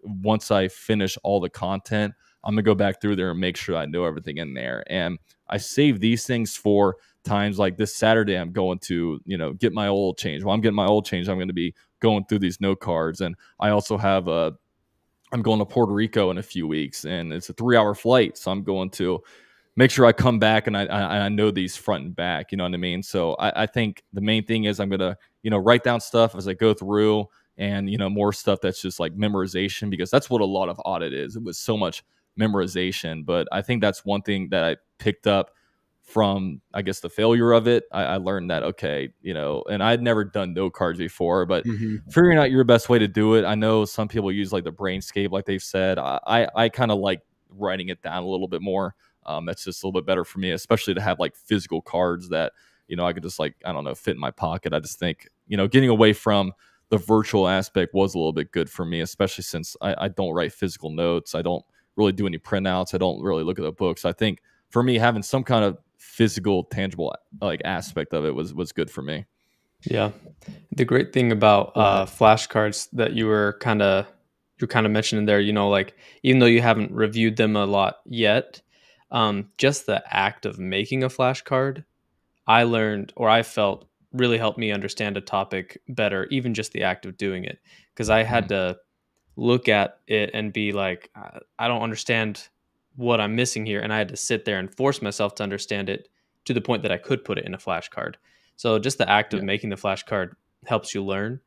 [SPEAKER 1] once I finish all the content, I'm gonna go back through there and make sure I know everything in there. And I save these things for times like this Saturday. I'm going to, get my oil change. While I'm getting my oil change, I'm going to be going through these note cards. And I also have I'm going to Puerto Rico in a few weeks, and it's a 3-hour flight. So I'm going to make sure I come back and I know these front and back. You know what I mean? So I think the main thing is I'm going to, write down stuff as I go through, and, more stuff that's just like memorization, because that's what a lot of audit is. It was so much memorization. But I think that's one thing that I picked up from, I guess, the failure of it. I learned that, okay, and I'd never done note cards before, but figuring out your best way to do it. I know some people use like the Brainscape, like they've said. I kind of like writing it down a little bit more. That's just a little bit better for me, especially to have like physical cards that, I could just like, I don't know, fit in my pocket. I just think, getting away from the virtual aspect was a little bit good for me, especially since I don't write physical notes. I don't really do any printouts. I don't really look at the books. I think for me, having some kind of physical, tangible like aspect of it was good for me.
[SPEAKER 2] Yeah. The great thing about flashcards that you're kind of mentioning there, like even though you haven't reviewed them a lot yet, just the act of making a flashcard, I learned or I felt really helped me understand a topic better, even just the act of doing it. Because I had
[SPEAKER 1] Mhm.
[SPEAKER 2] to look at it and be like, I don't understand what I'm missing here. And I had to sit there and force myself to understand it to the point that I could put it in a flashcard. So just the act of
[SPEAKER 1] Yeah.
[SPEAKER 2] making the flashcard helps you learn.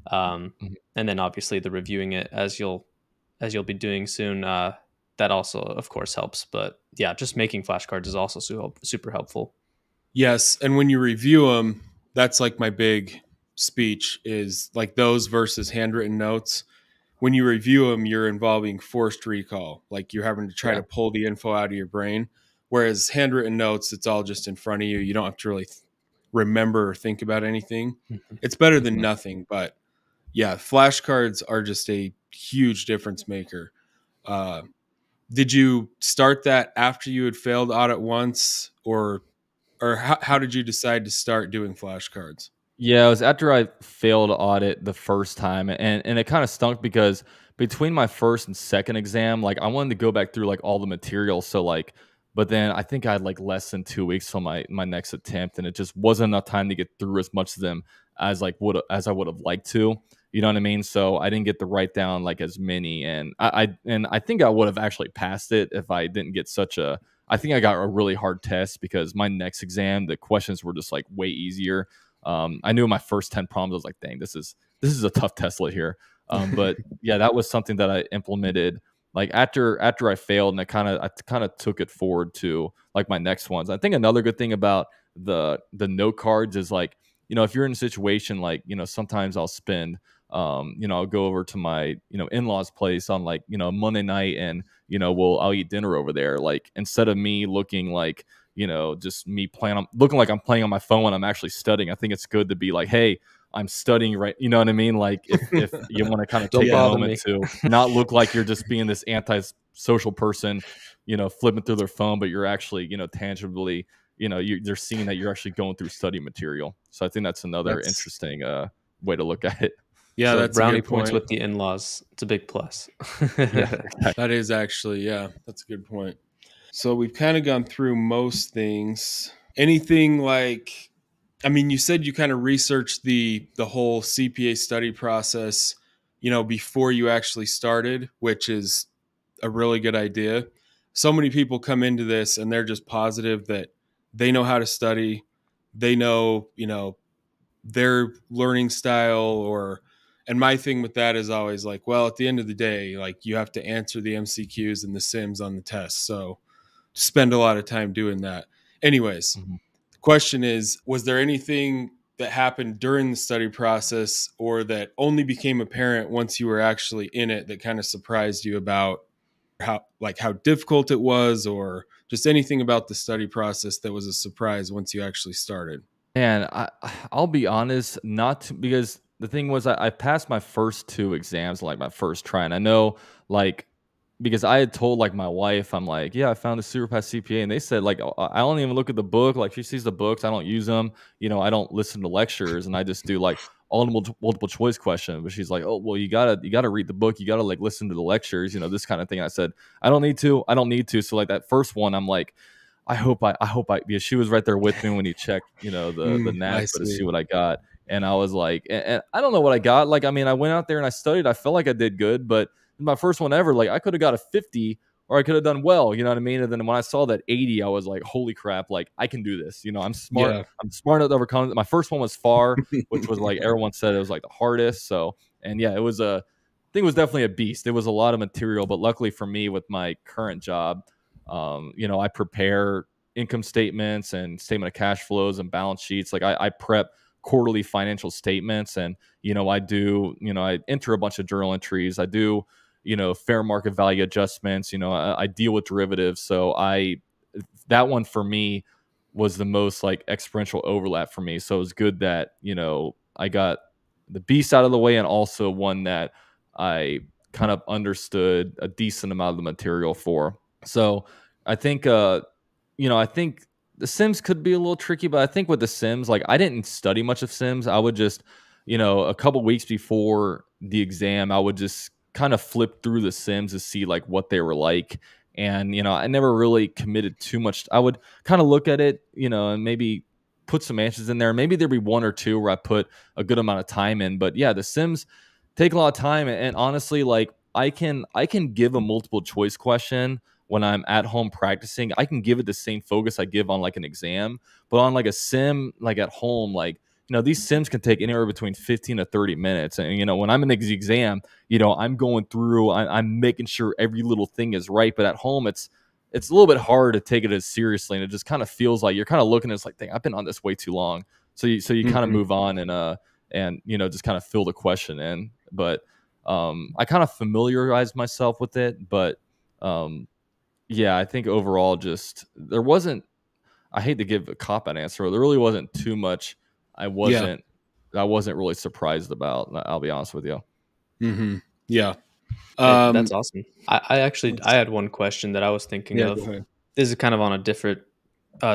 [SPEAKER 1] Mhm.
[SPEAKER 2] And then obviously the reviewing it as you'll be doing soon, that also of course helps. But yeah, just making flashcards is also super helpful.
[SPEAKER 3] Yes, and when you review them, that's like my big speech is like those versus handwritten notes. When you review them, you're involving forced recall, like you're having to try
[SPEAKER 1] Yeah.
[SPEAKER 3] to pull the info out of your brain. Whereas handwritten notes, it's all just in front of you. You don't have to really remember or think about anything.
[SPEAKER 2] Mhm.
[SPEAKER 3] It's better than
[SPEAKER 1] Mhm.
[SPEAKER 3] nothing, but yeah, flashcards are just a huge difference maker. Uh, did you start that after you had failed audit once, or how did you decide to start doing flashcards?
[SPEAKER 1] Yeah, it was after I failed audit the first time, and it kind of stunk because between my first and second exam, like I wanted to go back through like all the material. So like, but then I think I had like less than 2 weeks till my next attempt, and it just wasn't enough time to get through as much of them as I would have liked to. You know what I mean? So I didn't get to write down like as many, and I think I would have actually passed it if I didn't get such a. I think I got a really hard test because my next exam, the questions were just like way easier. I knew in my first 10 problems, I was like, dang, this is a tough Tesla here. But yeah, that was something that I implemented like after I failed, and I kind of took it forward to like my next ones. I think another good thing about the note cards is like, if you're in a situation like, sometimes I'll spend I'll go over to my, in-laws place on like, Monday night, and, I'll eat dinner over there. Like instead of me looking like, just me looking like I'm playing on my phone when I'm actually studying. I think it's good to be like, hey, I'm studying, right? You know what I mean? Like if you want to kind of
[SPEAKER 2] Don't
[SPEAKER 1] take a
[SPEAKER 2] bother
[SPEAKER 1] moment
[SPEAKER 2] me.
[SPEAKER 1] to not look like you're just being this anti-social person, flipping through their phone, but you're actually, tangibly, they're seeing that you're actually going through study material. So I think that's another
[SPEAKER 3] That's
[SPEAKER 1] interesting way to look at it.
[SPEAKER 3] yeah,
[SPEAKER 2] So
[SPEAKER 3] that's a
[SPEAKER 2] brownie
[SPEAKER 3] good
[SPEAKER 2] points
[SPEAKER 3] point.
[SPEAKER 2] with the in-laws. It's a big plus.
[SPEAKER 1] Yeah, exactly.
[SPEAKER 3] That is actually, yeah, that's a good point. So we've kind of gone through most things. Anything like, I mean, you said you kind of researched the whole CPA study process, before you actually started, which is a really good idea. So many people come into this and they're just positive that they know how to study, they know, their learning style, or and my thing with that is always like, well, at the end of the day, like you have to answer the MCQs and the sims on the test, so spend a lot of time doing that. Anyways,
[SPEAKER 1] Mhm.
[SPEAKER 3] the question is, was there anything that happened during the study process or that only became apparent once you were actually in it that kind of surprised you about how difficult it was, or just anything about the study process that was a surprise once you actually started?
[SPEAKER 1] And I'll be honest, because the thing was I passed my first two exams like my first try, and I know like because I had told like my wife, I'm like, yeah, I found a SuperfastCPA, CPA, and they said like, I don't even look at the book. Like she sees the books, I don't use them. I don't listen to lectures, and I just do like all the multiple choice question. But she's like, oh well, you gotta read the book, you gotta like listen to the lectures, this kind of thing. And I said, I don't need to. So like that first one, I'm like, I hope because she was right there with me when he checked, the
[SPEAKER 3] I
[SPEAKER 1] NASBA to see
[SPEAKER 3] see.
[SPEAKER 1] what I got. And I was like, and I don't know what I got. Like, I mean, I went out there and I studied. I felt like I did good, but my first one ever, like I could have got a 50 or I could have done well, you know what I mean? And then when I saw that 80, I was like, holy crap, like I can do this. I'm smart.
[SPEAKER 3] Yeah.
[SPEAKER 1] I'm smart enough to overcome it. My first one was FAR, which was like everyone said it was like the hardest. So, and yeah, I think it was definitely a beast. It was a lot of material, but luckily for me with my current job, I prepare income statements and statement of cash flows and balance sheets. Like I prep quarterly financial statements, and I enter a bunch of journal entries. I do fair market value adjustments. I deal with derivatives. So that one for me was the most like experiential overlap for me. So it was good that I got the beast out of the way, and also one that I kind of understood a decent amount of the material for. So I think I think The Sims could be a little tricky, but I think with the Sims, like I didn't study much of Sims. I would just, a couple weeks before the exam, I would just kind of flip through the Sims to see like what they were like. And, I never really committed too much. I would kind of look at it, and maybe put some answers in there. Maybe there'd be one or two where I put a good amount of time in. But yeah, the Sims take a lot of time. And honestly, like I can give a multiple choice question when I'm at home practicing. I can give it the same focus I give on like an exam, but on like a sim, like at home, like, these sims can take anywhere between 15 to 30 minutes. And, when I'm in the exam, I'm going through, I'm making sure every little thing is right. But at home, it's a little bit hard to take it as seriously. And it just kind of feels like you're kind of looking at it's like, dang, I've been on this way too long. So you kind of move on and, just kind of fill the question in. But I kind of familiarized myself with it. But, yeah, I think overall, just there wasn't. I hate to give a cop out answer. There really wasn't too much. I
[SPEAKER 3] Yeah.
[SPEAKER 1] wasn't. I wasn't really surprised about. I'll be honest with you.
[SPEAKER 3] Yeah.
[SPEAKER 2] That's awesome. I had one question that I was thinking
[SPEAKER 3] Yeah,
[SPEAKER 2] of.
[SPEAKER 3] go ahead.
[SPEAKER 2] This is kind of on a different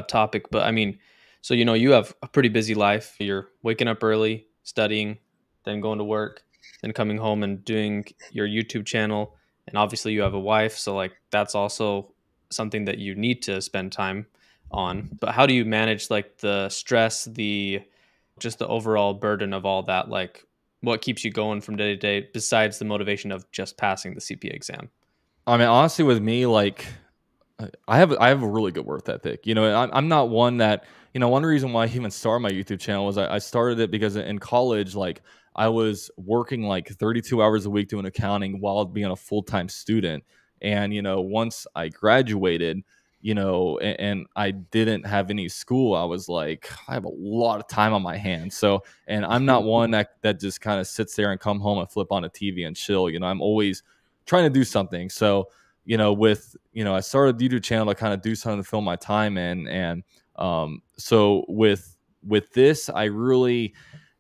[SPEAKER 2] topic, but I mean, so you have a pretty busy life. You're waking up early, studying, then going to work, then coming home and doing your YouTube channel, and obviously you have a wife, so like that's also something that you need to spend time on. But how do you manage like the stress, the just the overall burden of all that? Like, what keeps you going from day to day besides the motivation of just passing the CPA exam?
[SPEAKER 1] I mean, honestly, with me, like I have a really good work ethic. And I'm not one that one reason why I even started my YouTube channel was I started it because in college, like I was working like 32 hours a week doing accounting while being a full-time student. And once I graduated, and I didn't have any school, I was like, I have a lot of time on my hands. So, and I'm not one that just kind of sits there and come home and flip on a TV and chill. I'm always trying to do something. So, I started the YouTube channel to kind of do something to fill my time in. And so with this, I really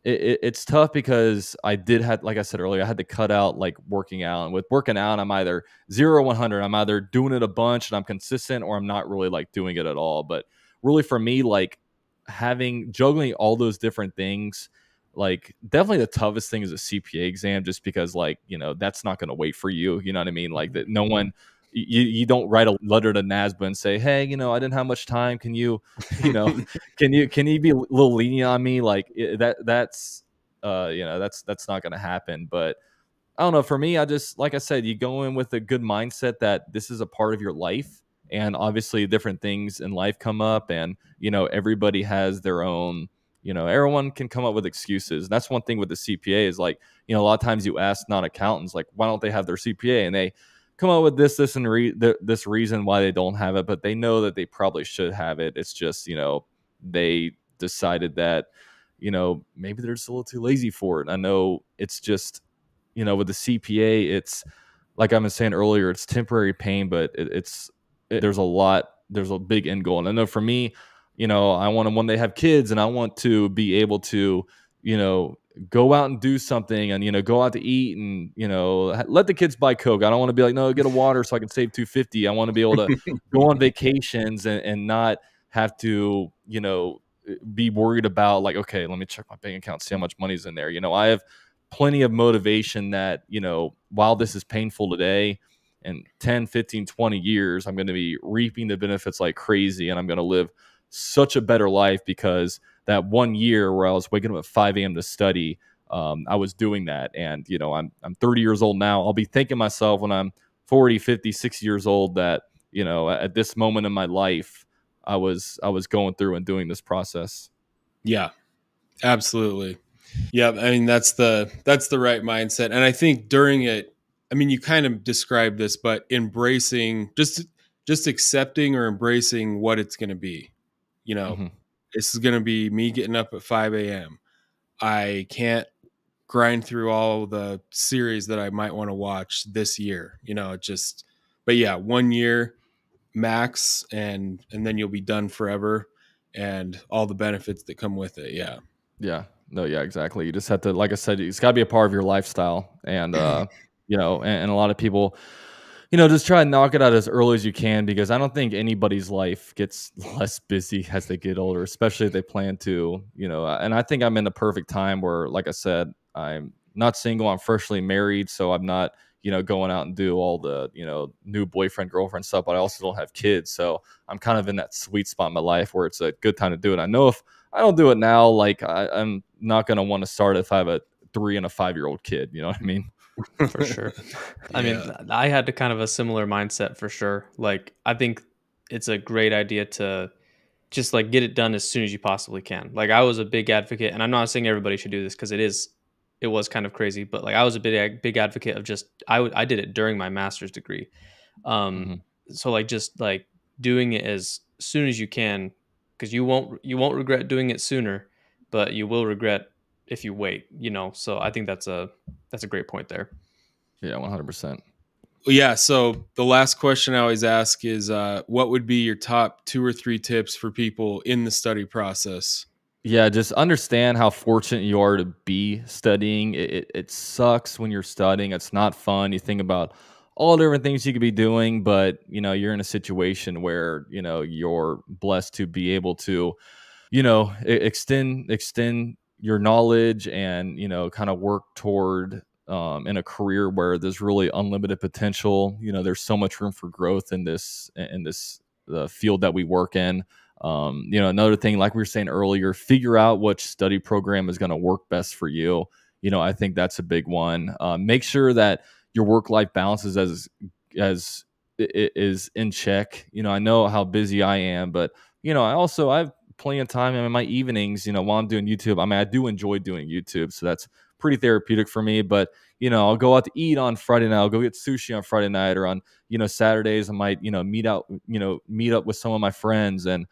[SPEAKER 1] it's tough because I did have, like I said earlier, I had to cut out like working out. And with working out, I'm either 0 or 100. I'm either doing it a bunch and I'm consistent, or I'm not really like doing it at all. But really for me, like juggling all those different things, like definitely the toughest thing is a CPA exam, just because like, that's not going to wait for you. You know what I mean? Like that no one, you don't write a letter to NASBA and say, hey, I didn't have much time. Can you, can you be a little lenient on me? Like that's not going to happen. But I don't know. For me, I just, like I said, you go in with a good mindset that this is a part of your life. And obviously different things in life come up, and, everybody has their own, everyone can come up with excuses. And that's one thing with the CPA is like, a lot of times you ask non-accountants, like, why don't they have their CPA? And they come up with this, and this reason why they don't have it, but they know that they probably should have it. It's just, they decided that, maybe they're just a little too lazy for it. I know it's just, with the CPA, it's like I was saying earlier, it's temporary pain, but there's a big end goal. And I know for me, I want to, when they have kids, and I want to be able to, go out and do something, and, go out to eat, and, let the kids buy Coke. I don't want to be like, no, get a water so I can save $250. I want to be able to go on vacations and not have to, be worried about like, okay, let me check my bank account, see how much money's in there. I have plenty of motivation that, while this is painful today, in 10, 15, 20 years, I'm going to be reaping the benefits like crazy, and I'm going to live such a better life because that 1 year where I was waking up at 5 a.m. to study, I was doing that. And, I'm 30 years old now. I'll be thinking myself when I'm 40, 50, 60 years old that, at this moment in my life, I was going through and doing this process.
[SPEAKER 3] Yeah, absolutely. Yeah. I mean, that's the right mindset. And I think during it, I mean, you kind of described this, but embracing, just accepting or embracing what it's going to be. This is going to be me getting up at 5 a.m. I can't grind through all the series that I might want to watch this year, but yeah, 1 year max, and then you'll be done forever, and all the benefits that come with it. Yeah.
[SPEAKER 1] Yeah. No, yeah, exactly. You just have to, like I said, it's got to be a part of your lifestyle. And, and a lot of people, just try and knock it out as early as you can, because I don't think anybody's life gets less busy as they get older, especially if they plan to, and I think I'm in the perfect time where, like I said, I'm not single, I'm freshly married, so I'm not, going out and do all the, new boyfriend, girlfriend stuff, but I also don't have kids. So I'm kind of in that sweet spot in my life where it's a good time to do it. I know if I don't do it now, like I'm not going to want to start if I have a 3 and a 5-year-old kid. You know what I mean?
[SPEAKER 2] For sure. I mean, I had kind of a similar mindset for sure. Like, I think it's a great idea to just like get it done as soon as you possibly can. Like, I was a big advocate, and I'm not saying everybody should do this because it was kind of crazy, but like I was a big advocate of just I did it during my master's degree. Um,
[SPEAKER 1] Mhm.
[SPEAKER 2] so like just like doing it as soon as you can, because you won't regret doing it sooner, but you will regret if you wait. So I think that's a great point there.
[SPEAKER 1] Yeah, 100%.
[SPEAKER 3] Yeah. So the last question I always ask is, what would be your top 2 or 3 tips for people in the study process?
[SPEAKER 1] Yeah, just understand how fortunate you are to be studying. It sucks when you're studying. It's not fun. You think about all the different things you could be doing, but you're in a situation where you're blessed to be able to extend your knowledge and kind of work toward in a career where there's really unlimited potential. There's so much room for growth in this field that we work in. Another thing, like we were saying earlier, figure out which study program is going to work best for you. I think that's a big one. Make sure that your work-life balance is as is in check. I know how busy I am, but I've plenty of time in my evenings, while I'm doing YouTube. I mean, I do enjoy doing YouTube, so that's pretty therapeutic for me. But I'll go out to eat on Friday night. I'll go get sushi on Friday night, or on Saturdays I might meet up with some of my friends, and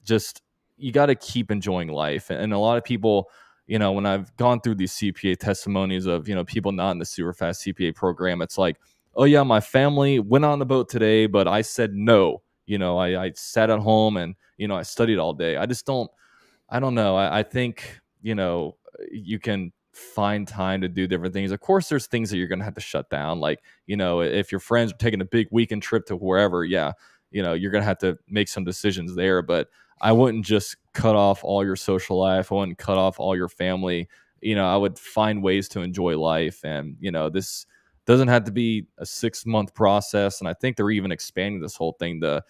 [SPEAKER 1] just you got to keep enjoying life. And a lot of people, when I've gone through these CPA testimonies of people not in the SuperFast CPA program, it's like, oh yeah, my family went on the boat today, but I said no. I sat at home and I studied all day. I don't know. I think you can find time to do different things. Of course, there's things that you're going to have to shut down. Like, if your friends are taking a big weekend trip to wherever, yeah, you're going to have to make some decisions there. But I wouldn't just cut off all your social life. I wouldn't cut off all your family. I would find ways to enjoy life. And, this doesn't have to be a 6-month process. And I think they're even expanding this whole thing to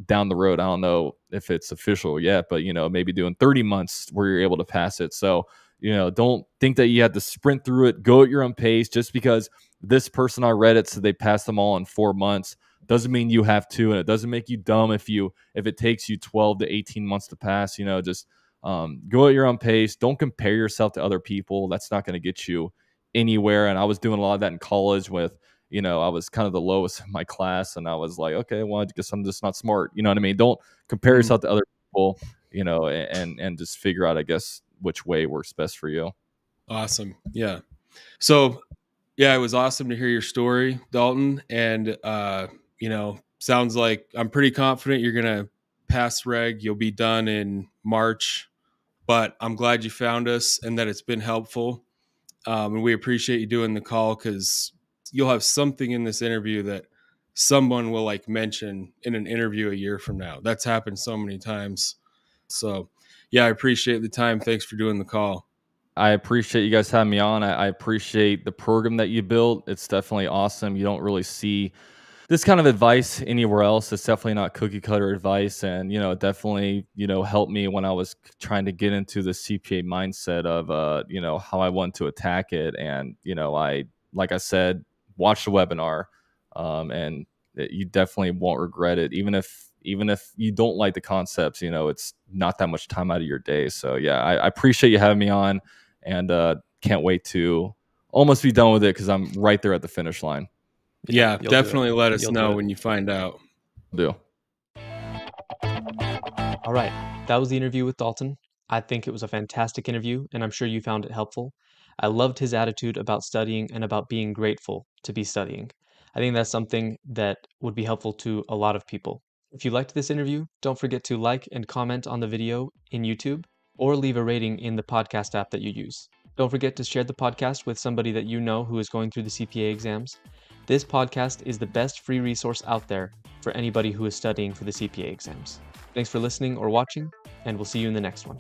[SPEAKER 1] down the road. I don't know if it's official yet, but maybe doing 30 months where you're able to pass it. So don't think that you have to sprint through it. Go at your own pace. Just because this person on Reddit said they passed them all in 4 months doesn't mean you have to, and it doesn't make you dumb if it takes you 12 to 18 months to pass. Just go at your own pace. Don't compare yourself to other people. That's not going to get you anywhere. And I was doing a lot of that in college with I was kind of the lowest in my class, and I was like, okay, well, I guess I'm just not smart. You know what I mean? Don't compare yourself to other people, and just figure out, I guess, which way works best for you.
[SPEAKER 3] Awesome. Yeah. So, yeah, it was awesome to hear your story, Dalton. And, sounds like I'm pretty confident you're going to pass reg. You'll be done in March, but I'm glad you found us and that it's been helpful. And we appreciate you doing the call, because you'll have something in this interview that someone will like mention in an interview a year from now. That's happened so many times. So yeah, I appreciate the time. Thanks for doing the call.
[SPEAKER 1] I appreciate you guys having me on. I appreciate the program that you built. It's definitely awesome. You don't really see this kind of advice anywhere else. It's definitely not cookie cutter advice. And, it definitely, helped me when I was trying to get into the CPA mindset of, how I want to attack it. And, like I said, watch the webinar, and you definitely won't regret it. Even if you don't like the concepts, it's not that much time out of your day. So yeah, I appreciate you having me on, and can't wait to almost be done with it, because I'm right there at the finish line.
[SPEAKER 3] Yeah, definitely let us know when you find out.
[SPEAKER 1] Do.
[SPEAKER 2] All right, that was the interview with Dalton. I think it was a fantastic interview, and I'm sure you found it helpful. I loved his attitude about studying and about being grateful to be studying. I think that's something that would be helpful to a lot of people. If you liked this interview, don't forget to like and comment on the video in YouTube, or leave a rating in the podcast app that you use. Don't forget to share the podcast with somebody that you know who is going through the CPA exams. This podcast is the best free resource out there for anybody who is studying for the CPA exams. Thanks for listening or watching, and we'll see you in the next one.